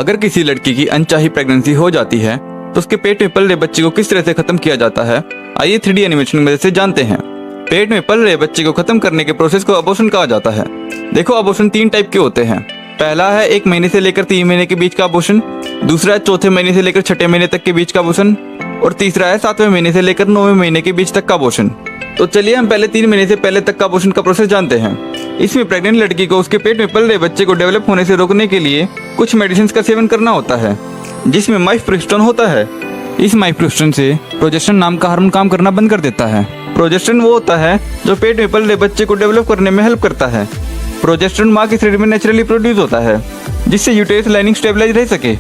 अगर किसी लड़की की अनचाही प्रेगनेंसी हो जाती है तो उसके पेट में पल रहे बच्चे को किस तरह से खत्म किया जाता है, आइए 3D एनिमेशन की मदद से जानते हैं। पेट में पल रहे बच्चे को खत्म करने के प्रोसेस को अबॉर्शन कहा जाता है। देखो, अबॉर्शन 3 टाइप के होते हैं। पहला है 1 महीने से लेकर 3 महीने के बीच का अबॉर्शन, दूसरा है 4थे महीने से लेकर 6ठे महीने तक के बीच का अबॉर्शन, और तीसरा है 7वें महीने से लेकर 9वें महीने के बीच तक का अबॉर्शन। तो चलिए हम पहले 3 महीने से पहले तक का अबॉर्शन का प्रोसेस जानते हैं। इसमें प्रेग्नेंट लड़की को उसके पेट में पल रहे बच्चे को डेवलप होने से रोकने के लिए कुछ मेडिसिन का सेवन करना होता है, जिसमें माइफप्रिस्टोन होता है। इस माइफप्रिस्टोन से प्रोजेस्टेरोन नाम का हार्मोन काम करना बंद कर देता है। प्रोजेस्टेरोन वो होता है जो पेट में पल रहे बच्चे को डेवलप करने में हेल्प करता है। प्रोजेस्टेरोन माँ के शरीर में नेचुरली प्रोड्यूस होता है, जिससे यूटेरस लाइनिंग स्टेबलाइज रह सके,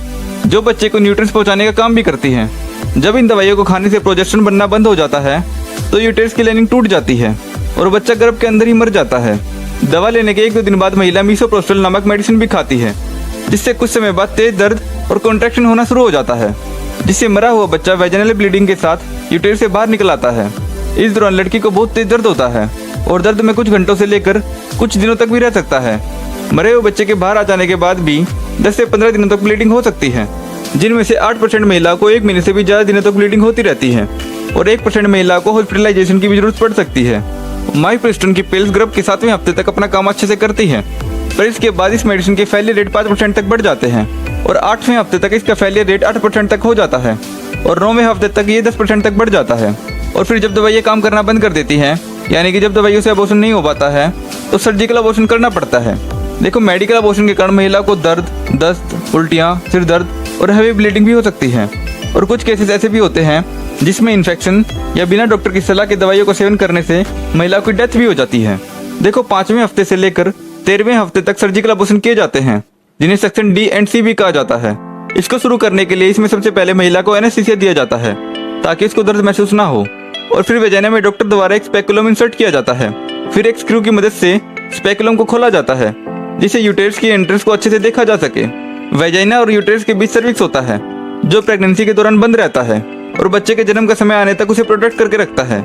जो बच्चे को न्यूट्रिएंट्स पहुंचाने का काम भी करती है। जब इन दवाइयों को खाने से प्रोजेस्टेरोन बनना बंद हो जाता है तो यूटेरस की लाइनिंग टूट जाती है और बच्चा गर्भ के अंदर ही मर जाता है। दवा लेने के 1-2 दिन बाद महिला मीसोप्रोस्टोल नामक मेडिसिन भी खाती है, जिससे कुछ समय बाद तेज दर्द और कॉन्ट्रैक्शन होना शुरू हो जाता है, जिससे मरा हुआ बच्चा वैजिनल ब्लीडिंग के साथ यूटेरस से बाहर निकल आता है। इस दौरान लड़की को बहुत तेज दर्द होता है और दर्द में कुछ घंटों से लेकर कुछ दिनों तक भी रह सकता है। मरे हुए बच्चे के बाहर आ जाने के बाद भी 10 से 15 दिनों तक ब्लीडिंग हो सकती है, जिनमें से 8% महिला को 1 महीने से भी ज़्यादा दिनों तक ब्लीडिंग होती रहती है और 1% महिला को हॉस्पिटलाइजेशन की भी जरूरत पड़ सकती है। माइफप्रिस्टोन की पिल्स गर्भ के 7वें हफ्ते तक अपना काम अच्छे से करती है, पर इसके बाद इस मेडिसिन के फेलियर रेट 5% तक बढ़ जाते हैं और 8वें हफ्ते तक इसका फेलियर रेट 8% तक हो जाता है और 9वें हफ्ते तक ये 10% तक बढ़ जाता है। और फिर जब दवाइयाँ काम करना बंद कर देती है, यानी कि जब दवाइयों से अबॉर्शन नहीं हो पाता है, तो सर्जिकल अबॉर्शन करना पड़ता है। देखो, मेडिकल अबॉर्शन के कारण महिला को दर्द, दस्त, उल्टियाँ, सिर दर्द और हैवी ब्लीडिंग भी हो सकती है। और कुछ केसेस ऐसे भी होते हैं जिसमें इन्फेक्शन या बिना डॉक्टर की सलाह के दवाइयों को सेवन करने से महिला की डेथ भी हो जाती है। देखो, 5वें हफ्ते से लेकर 13वें हफ्ते तक सर्जिकल अबॉर्शन किए जाते हैं, जिन्हें सेक्शन D एंड C भी कहा जाता है। इसको शुरू करने के लिए इसमें सबसे पहले महिला को एनेस्थीसिया दिया जाता है ताकि इसको दर्द महसूस ना हो, और फिर वेजाइना में डॉक्टर द्वारा एक स्पेकुलम इंसर्ट किया जाता है। फिर एक स्क्रू की मदद से स्पेकुलम को खोला जाता है, जिससे यूटेरस की एंट्रेंस को अच्छे से देखा जा सके। वेजाइना और यूटेरस के बीच सर्विक्स होता है, जो प्रेगनेंसी के दौरान बंद रहता है और बच्चे के जन्म का समय आने तक उसे प्रोटेक्ट करके रखता है।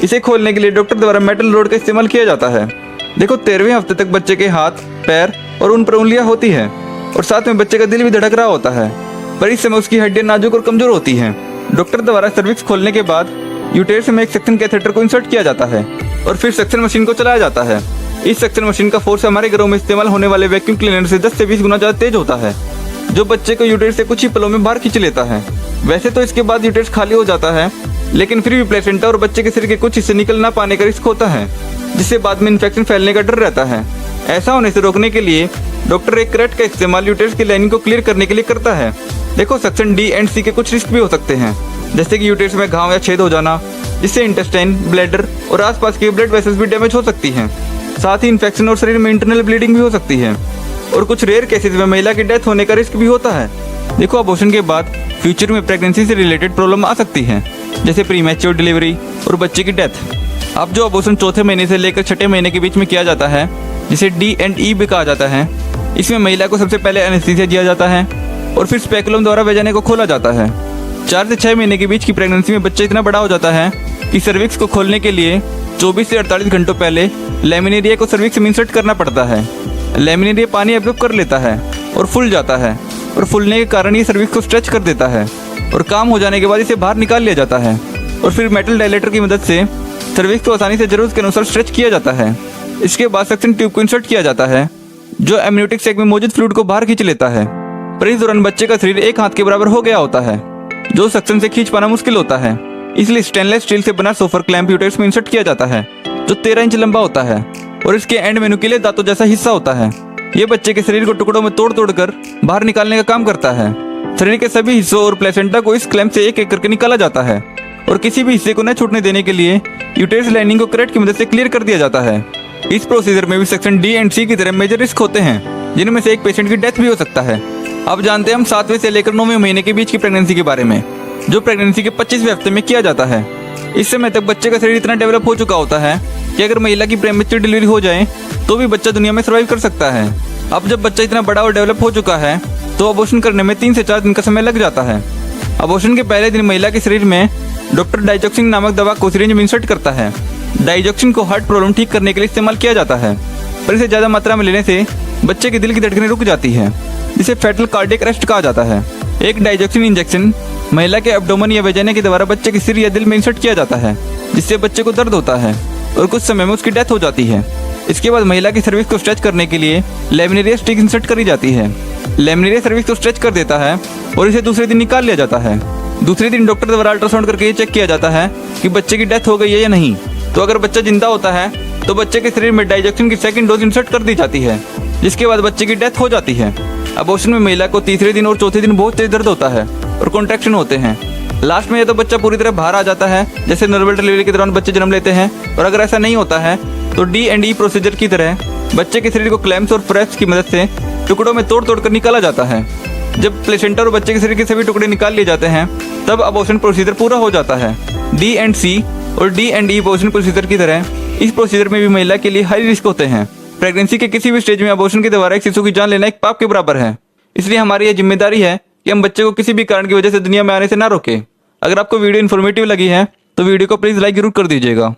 इसे खोलने के लिए डॉक्टर द्वारा मेटल रोड का इस्तेमाल किया जाता है। देखो, 13वें हफ्ते तक बच्चे के हाथ, पैर और उन पर उंगलियां होती है और साथ में बच्चे का दिल भी धड़क रहा होता है, पर इस समय उसकी हड्डियां नाजुक और कमजोर होती हैं। डॉक्टर द्वारा सर्विक्स खोलने के बाद यूटेरस में एक सक्शन कैथेटर को इंसर्ट किया जाता है और फिर सक्शन मशीन को चलाया जाता है। इस सक्शन मशीन का फोर्स हमारे घरों में इस्तेमाल होने वाले वैक्यूम क्लीनर से 10 से 20 गुना ज्यादा तेज होता है, जो बच्चे को यूटेरस से कुछ ही पलों में बाहर खींच लेता है। वैसे तो इसके बाद यूटेरस खाली हो जाता है, लेकिन फिर भी प्लेसेंटा और बच्चे के शरीर के कुछ हिस्से निकल ना पाने का रिस्क होता है, जिससे बाद में इन्फेक्शन फैलने का डर रहता है। ऐसा होने से रोकने के लिए डॉक्टर एक करट का इस्तेमाल यूटेरस की लाइनिंग को क्लियर करने के लिए करता है। देखो, सेक्शन D एंड C के कुछ रिस्क भी हो सकते हैं, जैसे कि यूटेरस में घाव या छेद हो जाना, जिससे इंटेस्टाइन, ब्लैडर और आसपास की ब्लड वेसल्स भी डैमेज हो सकती हैं। साथ ही इन्फेक्शन और शरीर में इंटरनल ब्लीडिंग भी हो सकती है और कुछ रेयर केसेस में महिला की डेथ होने का रिस्क भी होता है। देखो, अबॉर्शन के बाद फ्यूचर में प्रेगनेंसी से रिलेटेड प्रॉब्लम आ सकती है, जैसे प्रीमैच्योर डिलीवरी और बच्चे की डेथ। अब जो अबॉर्शन 4थे महीने से लेकर 6ठे महीने के बीच में किया जाता है, जिसे D एंड E भी कहा जाता है, इसमें महिला को सबसे पहले एनेस्थीसिया दिया जाता है और फिर स्पेकुलम द्वारा वेजाइना को खोला जाता है। 4 से 6 महीने के बीच की प्रेगनेंसी में बच्चा इतना बड़ा हो जाता है कि सर्विक्स को खोलने के लिए 24 से 48 घंटों पहले लैमिनेरिया को सर्विक्स में इंसर्ट करना पड़ता है। लैमिनेरिया पानी एब्जॉर्ब कर लेता है और फूल जाता है, और फूलने के कारण ये सर्विक्स को स्ट्रेच कर देता है और काम हो जाने के बाद इसे बाहर निकाल लिया जाता है और फिर मेटल डायलेटर की मदद से सर्विक्स को आसानी से जरूरत के अनुसार स्ट्रेच किया जाता है। इसके बाद सक्शन ट्यूब को इंसर्ट किया जाता है, जो एमनियोटिक सैक में मौजूद फ्लूइड को बाहर खींच लेता है। पर इस दौरान बच्चे का शरीर 1 हाथ के बराबर हो गया होता है, जो सक्शन से खींच पाना मुश्किल होता है। इसलिए स्टेनलेस स्टील से बना सोफर क्लैंप यूटेरस में इंसर्ट किया जाता है, जो 13 इंच लंबा होता है और इसके एंड में नुकीले दांतों जैसा हिस्सा होता है। ये बच्चे के शरीर को टुकड़ों में तोड़ तोड़ कर बाहर निकालने का काम करता है। शरीर के सभी हिस्सों और प्लेसेंटा को इस क्लैंप से एक एक करके निकाला जाता है और किसी भी हिस्से को न छूटने देने के लिए यूटेरस लाइनिंग को करट की मदद से क्लियर कर दिया जाता है। इस प्रोसीजर में भी सेक्शन D एंड C की तरह मेजर रिस्क होते हैं, जिनमें से एक पेशेंट की डेथ भी हो सकता है। अब जानते हैं हम 7वें से लेकर 9वें महीने के बीच की प्रेगनेंसी के बारे में, जो प्रेगनेंसी के 25वें हफ्ते में किया जाता है। इस समय तक बच्चे का शरीर इतना डेवलप हो चुका होता है कि अगर महिला की प्रीमैच्योर डिलीवरी हो जाए तो भी बच्चा दुनिया में सर्वाइव कर सकता है। अब जब बच्चा इतना बड़ा और डेवलप हो चुका है तो अबॉर्शन करने में 3 से 4 दिन का समय लग जाता है। अबॉर्शन के पहले दिन महिला के शरीर में डॉक्टर डाइजॉक्सिन नामक दवा को सिरिंज में इंसर्ट करता है। डाइजॉक्सिन को हार्ट प्रॉब्लम ठीक करने के लिए इस्तेमाल किया जाता है, पर इसे ज़्यादा मात्रा में लेने से बच्चे के दिल की धड़कनें रुक जाती है, जिसे फेटल कार्डियक अरेस्ट कहा जाता है। एक डाइजोक्सिन इंजेक्शन महिला के एब्डोमेन या वेजाइना के द्वारा बच्चे के सिर या दिल में इंसर्ट किया जाता है, जिससे बच्चे को दर्द होता है और कुछ समय में उसकी डेथ हो जाती है। इसके बाद महिला की सर्विक्स को स्ट्रेच करने के लिए लेमिनेरिया स्टिक इंसर्ट करी जाती है। लेमिनेरिया सर्विक्स को स्ट्रेच कर देता है और इसे दूसरे दिन निकाल लिया जाता है। दूसरे दिन डॉक्टर द्वारा अल्ट्रासाउंड करके ये चेक किया जाता है कि बच्चे की डेथ हो गई है या नहीं। तो अगर बच्चा जिंदा होता है तो बच्चे के शरीर में डाइजोक्सिन की सेकंड डोज इंसर्ट कर दी जाती है, जिसके बाद बच्चे की डेथ हो जाती है। अबॉर्शन में महिला को तीसरे दिन और चौथे दिन बहुत तेज दर्द होता है और कॉन्ट्रैक्शन होते हैं। लास्ट में या तो बच्चा पूरी तरह बाहर आ जाता है, जैसे नॉर्मल डिलीवरी के दौरान बच्चे जन्म लेते हैं, और अगर ऐसा नहीं होता है तो D&E प्रोसीजर की तरह बच्चे के शरीर को क्लैम्प्स और फ्रेप्स की मदद से टुकड़ों में तोड़ कर निकाला जाता है। जब प्लेसेंटा और बच्चे के शरीर के सभी टुकड़े निकाल लिए जाते हैं तब अबॉर्शन प्रोसीजर पूरा हो जाता है। D&C और D&E अबॉर्शन प्रोसीजर की तरह इस प्रोसीजर में भी महिला के लिए हाई रिस्क होते हैं। प्रेगनेंसी के किसी भी स्टेज में अबॉर्शन के द्वारा एक शिशु की जान लेना एक पाप के बराबर है। इसलिए हमारी यह जिम्मेदारी है कि हम बच्चे को किसी भी कारण की वजह से दुनिया में आने से ना रोकें। अगर आपको वीडियो इन्फॉर्मेटिव लगी है तो वीडियो को प्लीज़ लाइक जरूर कर दीजिएगा।